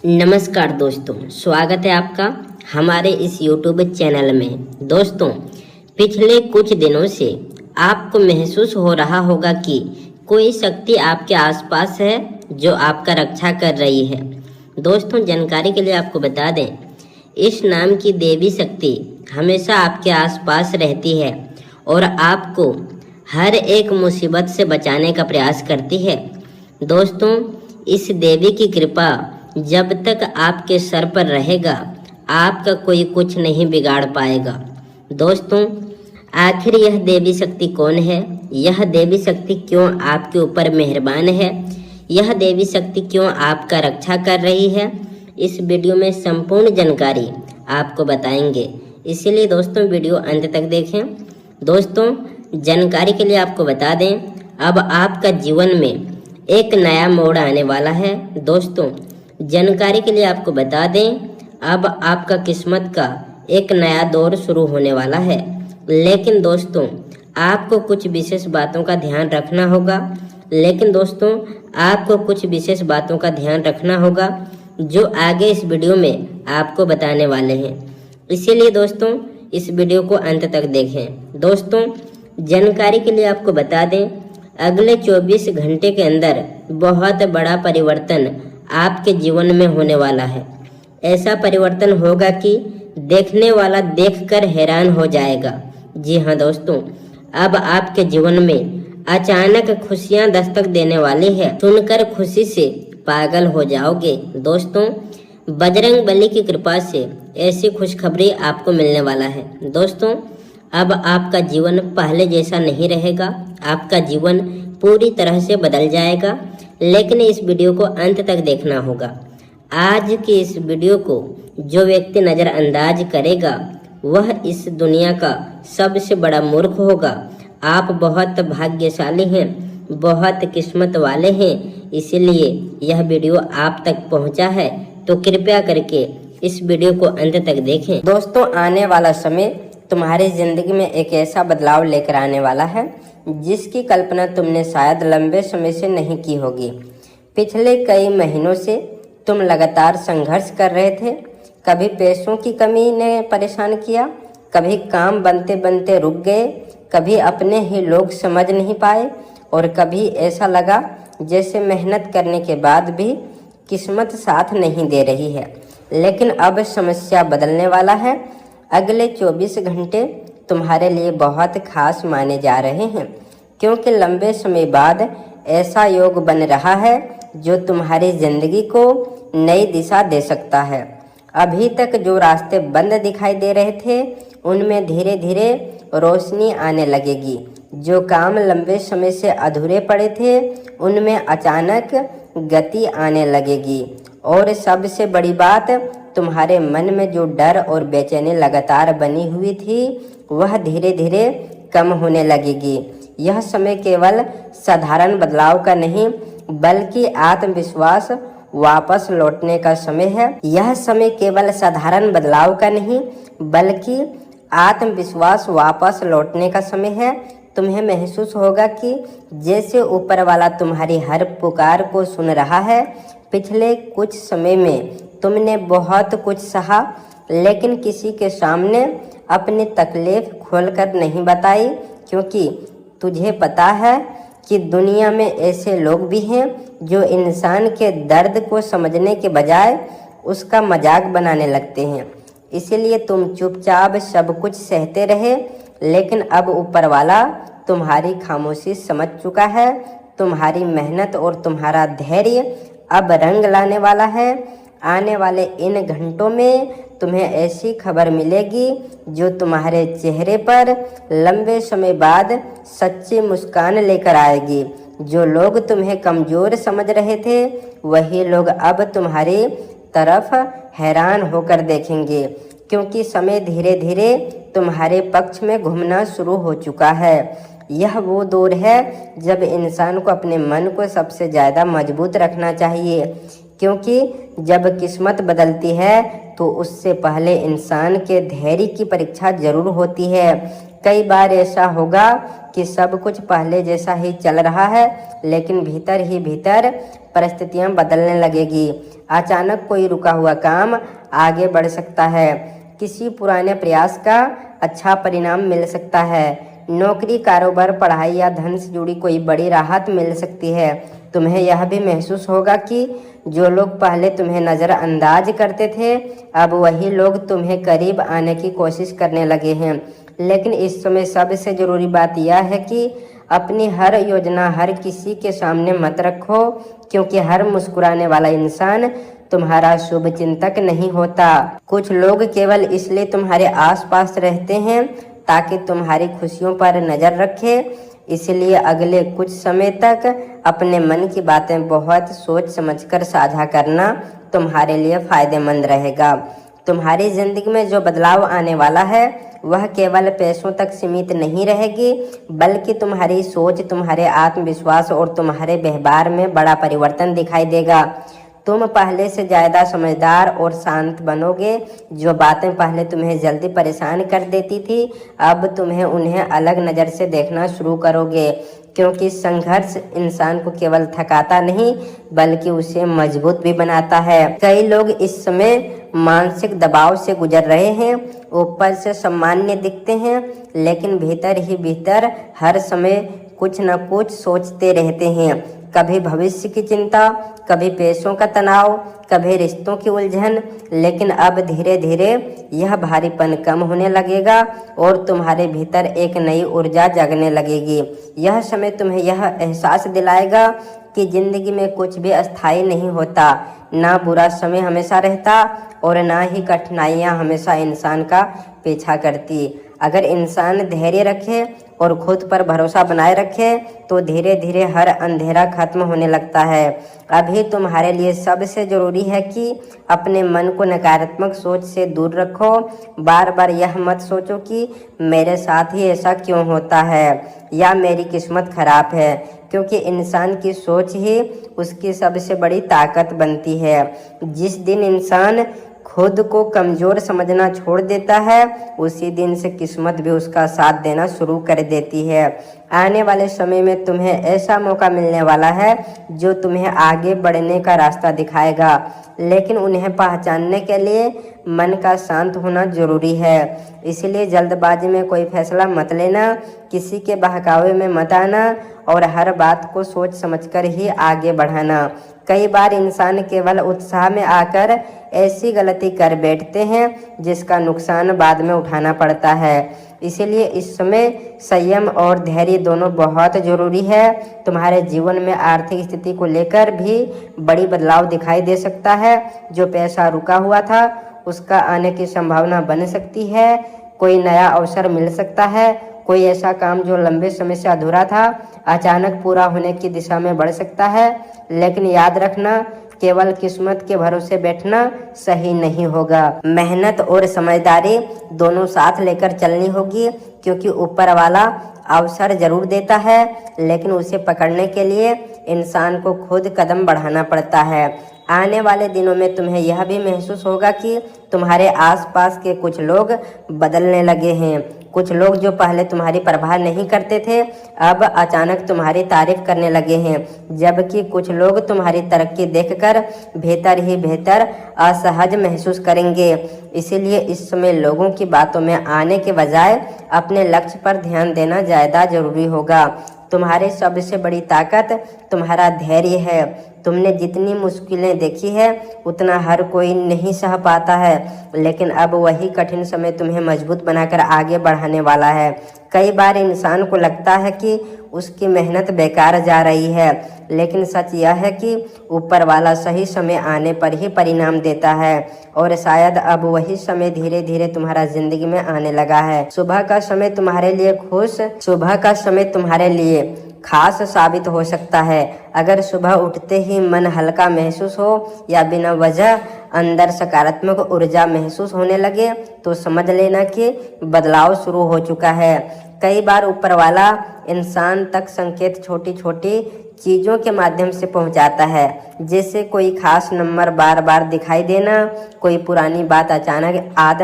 नमस्कार दोस्तों, स्वागत है आपका हमारे इस YouTube चैनल में। दोस्तों, पिछले कुछ दिनों से आपको महसूस हो रहा होगा कि कोई शक्ति आपके आसपास है जो आपका रक्षा कर रही है। दोस्तों, जानकारी के लिए आपको बता दें, इस नाम की देवी शक्ति हमेशा आपके आसपास रहती है और आपको हर एक मुसीबत से बचाने का प्रयास करती है। दोस्तों, इस देवी की कृपा जब तक आपके सर पर रहेगा, आपका कोई कुछ नहीं बिगाड़ पाएगा। दोस्तों, आखिर यह देवी शक्ति कौन है? यह देवी शक्ति क्यों आपके ऊपर मेहरबान है? यह देवी शक्ति क्यों आपका रक्षा कर रही है? इस वीडियो में संपूर्ण जानकारी आपको बताएंगे, इसीलिए दोस्तों वीडियो अंत तक देखें। दोस्तों, जानकारी के लिए आपको बता दें, अब आपका जीवन में एक नया मोड़ आने वाला है। दोस्तों, जानकारी के लिए आपको बता दें, अब आपका किस्मत का एक नया दौर शुरू होने वाला है। लेकिन दोस्तों, आपको कुछ विशेष बातों का ध्यान रखना होगा जो आगे इस वीडियो में आपको बताने वाले हैं। इसीलिए दोस्तों, इस वीडियो को अंत तक देखें। दोस्तों, जानकारी के लिए आपको बता दें, अगले 24 घंटे के अंदर बहुत बड़ा परिवर्तन आपके जीवन में होने वाला है। ऐसा परिवर्तन होगा कि देखने वाला देखकर हैरान हो जाएगा। जी हाँ दोस्तों, अब आपके जीवन में अचानक खुशियां दस्तक देने वाली है। सुनकर खुशी से पागल हो जाओगे। दोस्तों, बजरंग बली की कृपा से ऐसी खुशखबरी आपको मिलने वाला है। दोस्तों, अब आपका जीवन पहले जैसा नहीं रहेगा, आपका जीवन पूरी तरह से बदल जाएगा। लेकिन इस वीडियो को अंत तक देखना होगा। आज की इस वीडियो को जो व्यक्ति नज़रअंदाज करेगा वह इस दुनिया का सबसे बड़ा मूर्ख होगा। आप बहुत भाग्यशाली हैं, बहुत किस्मत वाले हैं, इसीलिए यह वीडियो आप तक पहुंचा है। तो कृपया करके इस वीडियो को अंत तक देखें। दोस्तों, आने वाला समय तुम्हारी जिंदगी में एक ऐसा बदलाव लेकर आने वाला है जिसकी कल्पना तुमने शायद लंबे समय से नहीं की होगी। पिछले कई महीनों से तुम लगातार संघर्ष कर रहे थे। कभी पैसों की कमी ने परेशान किया, कभी काम बनते बनते रुक गए, कभी अपने ही लोग समझ नहीं पाए और कभी ऐसा लगा जैसे मेहनत करने के बाद भी किस्मत साथ नहीं दे रही है। लेकिन अब समस्या बदलने वाला है। अगले 24 घंटे तुम्हारे लिए बहुत खास माने जा रहे हैं, क्योंकि लंबे समय बाद ऐसा योग बन रहा है जो तुम्हारी जिंदगी को नई दिशा दे सकता है। अभी तक जो रास्ते बंद दिखाई दे रहे थे उनमें धीरे धीरे रोशनी आने लगेगी। जो काम लंबे समय से अधूरे पड़े थे उनमें अचानक गति आने लगेगी। और सबसे बड़ी बात, तुम्हारे मन में जो डर और बेचैनी लगातार बनी हुई थी वह धीरे धीरे कम होने लगेगी। यह समय केवल साधारण बदलाव का नहीं बल्कि आत्मविश्वास वापस लौटने का समय है। यह समय केवल साधारण बदलाव का नहीं बल्कि आत्मविश्वास वापस लौटने का समय है। तुम्हें महसूस होगा कि जैसे ऊपर वाला तुम्हारी हर पुकार को सुन रहा है। पिछले कुछ समय में तुमने बहुत कुछ सहा, लेकिन किसी के सामने अपनी तकलीफ खोलकर नहीं बताई, क्योंकि तुझे पता है कि दुनिया में ऐसे लोग भी हैं जो इंसान के दर्द को समझने के बजाय उसका मजाक बनाने लगते हैं। इसीलिए तुम चुपचाप सब कुछ सहते रहे, लेकिन अब ऊपर वाला तुम्हारी खामोशी समझ चुका है। तुम्हारी मेहनत और तुम्हारा धैर्य अब रंग लाने वाला है। आने वाले इन घंटों में तुम्हें ऐसी खबर मिलेगी जो तुम्हारे चेहरे पर लंबे समय बाद सच्ची मुस्कान लेकर आएगी। जो लोग तुम्हें कमज़ोर समझ रहे थे वही लोग अब तुम्हारी तरफ हैरान होकर देखेंगे, क्योंकि समय धीरे धीरे तुम्हारे पक्ष में घूमना शुरू हो चुका है। यह वो दौर है जब इंसान को अपने मन को सबसे ज़्यादा मजबूत रखना चाहिए, क्योंकि जब किस्मत बदलती है तो उससे पहले इंसान के धैर्य की परीक्षा जरूर होती है। कई बार ऐसा होगा कि सब कुछ पहले जैसा ही चल रहा है, लेकिन भीतर ही भीतर परिस्थितियां बदलने लगेगी। अचानक कोई रुका हुआ काम आगे बढ़ सकता है। किसी पुराने प्रयास का अच्छा परिणाम मिल सकता है। नौकरी, कारोबार, पढ़ाई या धन से जुड़ी कोई बड़ी राहत मिल सकती है। तुम्हें यह भी महसूस होगा कि जो लोग पहले तुम्हें नज़रअंदाज करते थे, अब वही लोग तुम्हें करीब आने की कोशिश करने लगे हैं। लेकिन इस समय सबसे ज़रूरी बात यह है कि अपनी हर योजना हर किसी के सामने मत रखो, क्योंकि हर मुस्कुराने वाला इंसान तुम्हारा शुभ चिंतक नहीं होता। कुछ लोग केवल इसलिए तुम्हारे आसपास रहते हैं ताकि तुम्हारी खुशियों पर नज़र रखे। इसलिए अगले कुछ समय तक अपने मन की बातें बहुत सोच समझकर साझा करना तुम्हारे लिए फ़ायदेमंद रहेगा। तुम्हारी ज़िंदगी में जो बदलाव आने वाला है वह केवल पैसों तक सीमित नहीं रहेगी, बल्कि तुम्हारी सोच, तुम्हारे आत्मविश्वास और तुम्हारे व्यवहार में बड़ा परिवर्तन दिखाई देगा। तुम पहले से ज़्यादा समझदार और शांत बनोगे। जो बातें पहले तुम्हें जल्दी परेशान कर देती थी, अब तुम्हें उन्हें अलग नज़र से देखना शुरू करोगे, क्योंकि संघर्ष इंसान को केवल थकाता नहीं बल्कि उसे मजबूत भी बनाता है। कई लोग इस समय मानसिक दबाव से गुजर रहे हैं। ऊपर से सामान्य दिखते हैं, लेकिन भीतर ही भीतर हर समय कुछ न कुछ सोचते रहते हैं। कभी भविष्य की चिंता, कभी पैसों का तनाव, कभी रिश्तों की उलझन। लेकिन अब धीरे धीरे यह भारीपन कम होने लगेगा और तुम्हारे भीतर एक नई ऊर्जा जगने लगेगी। यह समय तुम्हें यह एहसास दिलाएगा कि जिंदगी में कुछ भी अस्थायी नहीं होता। ना बुरा समय हमेशा रहता और ना ही कठिनाइयाँ हमेशा इंसान का पीछा करती। अगर इंसान धैर्य रखे और खुद पर भरोसा बनाए रखे तो धीरे धीरे हर अंधेरा खत्म होने लगता है। अभी तुम्हारे लिए सबसे ज़रूरी है कि अपने मन को नकारात्मक सोच से दूर रखो। बार बार यह मत सोचो कि मेरे साथ ही ऐसा क्यों होता है या मेरी किस्मत खराब है, क्योंकि इंसान की सोच ही उसकी सबसे बड़ी ताकत बनती है। जिस दिन इंसान खुद को कमज़ोर समझना छोड़ देता है, उसी दिन से किस्मत भी उसका साथ देना शुरू कर देती है। आने वाले समय में तुम्हें ऐसा मौका मिलने वाला है जो तुम्हें आगे बढ़ने का रास्ता दिखाएगा, लेकिन उन्हें पहचानने के लिए मन का शांत होना ज़रूरी है। इसलिए जल्दबाजी में कोई फैसला मत लेना, किसी के बहकावे में मत आना और हर बात को सोच समझकर ही आगे बढ़ाना। कई बार इंसान केवल उत्साह में आकर ऐसी गलती कर बैठते हैं जिसका नुकसान बाद में उठाना पड़ता है। इसीलिए इस समय संयम और धैर्य दोनों बहुत ज़रूरी है। तुम्हारे जीवन में आर्थिक स्थिति को लेकर भी बड़ी बदलाव दिखाई दे सकता है। जो पैसा रुका हुआ था उसका आने की संभावना बन सकती है। कोई नया अवसर मिल सकता है। कोई ऐसा काम जो लंबे समय से अधूरा था अचानक पूरा होने की दिशा में बढ़ सकता है। लेकिन याद रखना, केवल किस्मत के भरोसे बैठना सही नहीं होगा। मेहनत और समझदारी दोनों साथ लेकर चलनी होगी, क्योंकि ऊपर वाला अवसर जरूर देता है, लेकिन उसे पकड़ने के लिए इंसान को खुद कदम बढ़ाना पड़ता है। आने वाले दिनों में तुम्हें यह भी महसूस होगा कि तुम्हारे आसपास के कुछ लोग बदलने लगे हैं। कुछ लोग जो पहले तुम्हारी परवाह नहीं करते थे, अब अचानक तुम्हारी तारीफ करने लगे हैं, जबकि कुछ लोग तुम्हारी तरक्की देखकर भीतर ही भीतर असहज महसूस करेंगे। इसीलिए इस समय लोगों की बातों में आने के बजाय अपने लक्ष्य पर ध्यान देना ज़्यादा जरूरी होगा। तुम्हारी सबसे बड़ी ताकत तुम्हारा धैर्य है। तुमने जितनी मुश्किलें देखी है उतना हर कोई नहीं सह पाता है, लेकिन अब वही कठिन समय तुम्हें मजबूत बनाकर आगे बढ़ाने वाला है। कई बार इंसान को लगता है कि उसकी मेहनत बेकार जा रही है, लेकिन सच यह है कि ऊपर वाला सही समय आने पर ही परिणाम देता है, और शायद अब वही समय धीरे धीरे तुम्हारा जिंदगी में आने लगा है। सुबह का समय तुम्हारे लिए खास साबित हो सकता है। अगर सुबह उठते ही मन हल्का महसूस हो या बिना वजह अंदर सकारात्मक ऊर्जा महसूस होने लगे, तो समझ लेना कि बदलाव शुरू हो चुका है। कई बार ऊपर वाला इंसान तक संकेत छोटी छोटी चीज़ों के माध्यम से पहुंचाता है, जैसे कोई खास नंबर बार बार दिखाई देना, कोई पुरानी बात अचानक याद